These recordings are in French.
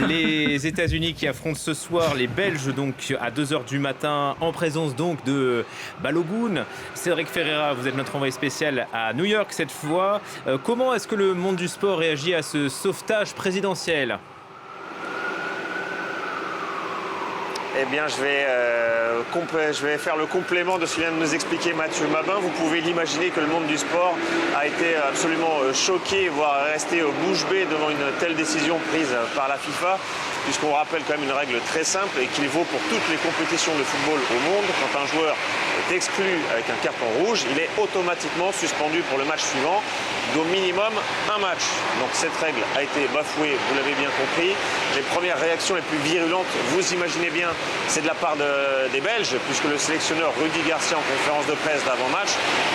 Les États-Unis qui affrontent ce soir les Belges donc à 2 heures du matin en présence donc de Balogun. Cédric Ferreira, vous êtes notre envoyé spécial à New York cette fois. Comment est-ce que le monde du sport réagit à ce sauvetage présidentiel ? Eh bien, je vais faire le complément de ce que vient de nous expliquer Mathieu Mabin. Vous pouvez l'imaginer que le monde du sport a été absolument choqué, voire resté bouche bée devant une telle décision prise par la FIFA, puisqu'on rappelle quand même une règle très simple et qu'il vaut pour toutes les compétitions de football au monde. Quand un joueur est exclu avec un carton rouge, il est automatiquement suspendu pour le match suivant, d'au minimum un match. Donc cette règle a été bafouée, vous l'avez bien compris. Les premières réactions les plus virulentes, vous imaginez bien, c'est de la part des Belges, puisque le sélectionneur Rudy Garcia, en conférence de presse d'avant-match,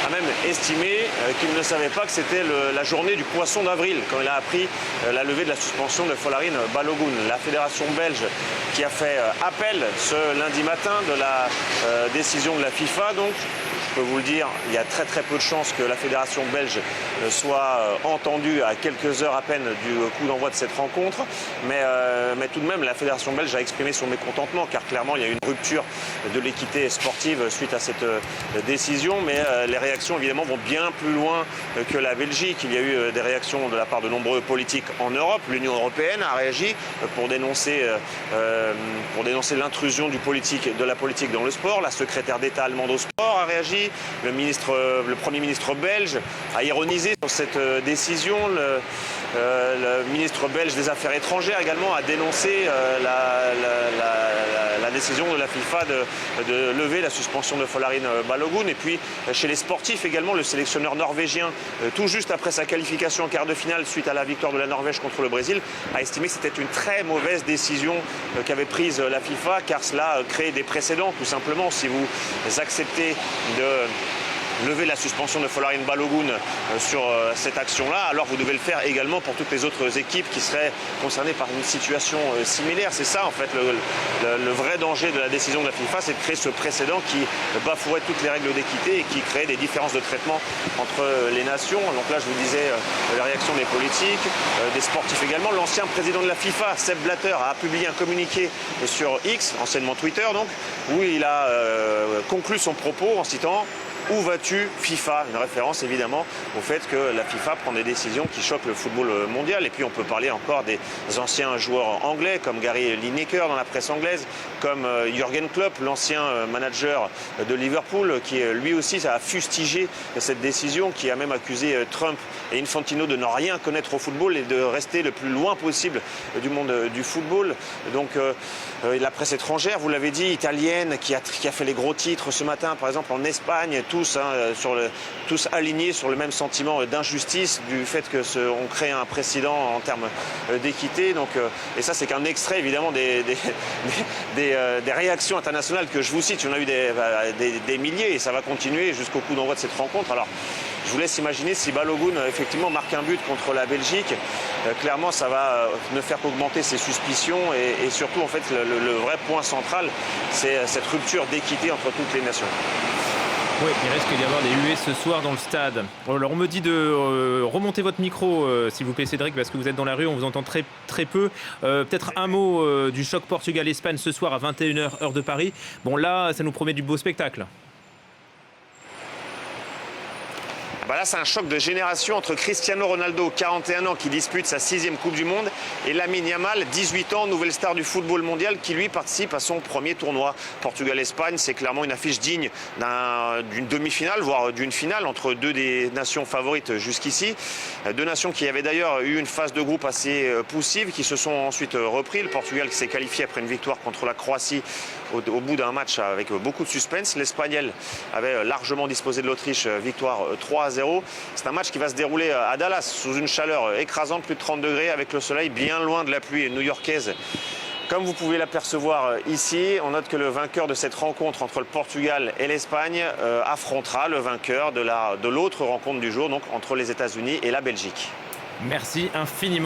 a même estimé qu'il ne savait pas que c'était la journée du poisson d'avril, quand il a appris la levée de la suspension de Folarin Balogun. La fédération belge qui a fait appel ce lundi matin de la décision de la FIFA, donc. Je peux vous le dire, il y a très peu de chances que la fédération belge soit entendue à quelques heures à peine du coup d'envoi de cette rencontre. Mais tout de même, la fédération belge a exprimé son mécontentement, car clairement, il y a eu une rupture de l'équité sportive suite à cette décision. Mais les réactions, évidemment, vont bien plus loin que la Belgique. Il y a eu des réactions de la part de nombreux politiques en Europe. L'Union européenne a réagi pour dénoncer l'intrusion de la politique dans le sport. La secrétaire d'État allemande au sport a réagi. Le Premier ministre belge a ironisé sur cette décision. Le ministre belge des Affaires étrangères également a dénoncé la décision de la FIFA de lever la suspension de Folarin Balogun. Et puis chez les sportifs également, le sélectionneur norvégien, tout juste après sa qualification en quart de finale suite à la victoire de la Norvège contre le Brésil, a estimé que c'était une très mauvaise décision qu'avait prise la FIFA, car cela crée des précédents tout simplement. Si vous acceptez de lever la suspension de Folarin Balogun sur cette action-là, alors vous devez le faire également pour toutes les autres équipes qui seraient concernées par une situation similaire. C'est ça en fait le vrai danger de la décision de la FIFA, c'est de créer ce précédent qui bafouerait toutes les règles d'équité et qui crée des différences de traitement entre les nations. Donc là je vous disais la réaction des politiques, des sportifs également. L'ancien président de la FIFA, Sepp Blatter, a publié un communiqué sur X, anciennement Twitter donc, où il a conclu son propos en citant: où vas-tu, FIFA? Une référence évidemment au fait que la FIFA prend des décisions qui choquent le football mondial. Et puis on peut parler encore des anciens joueurs anglais comme Gary Lineker dans la presse anglaise, comme Jürgen Klopp, l'ancien manager de Liverpool, qui lui aussi a fustigé cette décision, qui a même accusé Trump et Infantino de ne rien connaître au football et de rester le plus loin possible du monde du football. Donc la presse étrangère, vous l'avez dit, italienne, qui a fait les gros titres ce matin, par exemple en Espagne, tous alignés sur le même sentiment d'injustice du fait qu'on crée un précédent en termes d'équité. Donc, et ça, c'est qu'un extrait évidemment des réactions internationales que je vous cite. Il y en a eu des milliers et ça va continuer jusqu'au coup d'envoi de cette rencontre. Alors, je vous laisse imaginer si Balogun effectivement marque un but contre la Belgique. Clairement, ça va ne faire qu'augmenter ses suspicions et surtout, en fait, le vrai point central, c'est cette rupture d'équité entre toutes les nations. Oui, il risque d'y avoir des huées ce soir dans le stade. Alors on me dit de remonter votre micro, s'il vous plaît Cédric, parce que vous êtes dans la rue, on vous entend très peu. Peut-être un mot du choc Portugal-Espagne ce soir à 21h heure de Paris. Bon là, ça nous promet du beau spectacle. Là, c'est un choc de génération entre Cristiano Ronaldo, 41 ans, qui dispute sa 6e Coupe du Monde, et Lamine Yamal, 18 ans, nouvelle star du football mondial, qui lui participe à son premier tournoi. Portugal-Espagne, c'est clairement une affiche digne d'une demi-finale, voire d'une finale, entre deux des nations favorites jusqu'ici. Deux nations qui avaient d'ailleurs eu une phase de groupe assez poussive, qui se sont ensuite repris. Le Portugal qui s'est qualifié après une victoire contre la Croatie au bout d'un match avec beaucoup de suspense. L'Espagnol avait largement disposé de l'Autriche, victoire 3-0. C'est un match qui va se dérouler à Dallas sous une chaleur écrasante, plus de 30 degrés, avec le soleil bien loin de la pluie new-yorkaise. Comme vous pouvez l'apercevoir ici, on note que le vainqueur de cette rencontre entre le Portugal et l'Espagne affrontera le vainqueur de l'autre rencontre du jour, donc entre les États-Unis et la Belgique. Merci infiniment.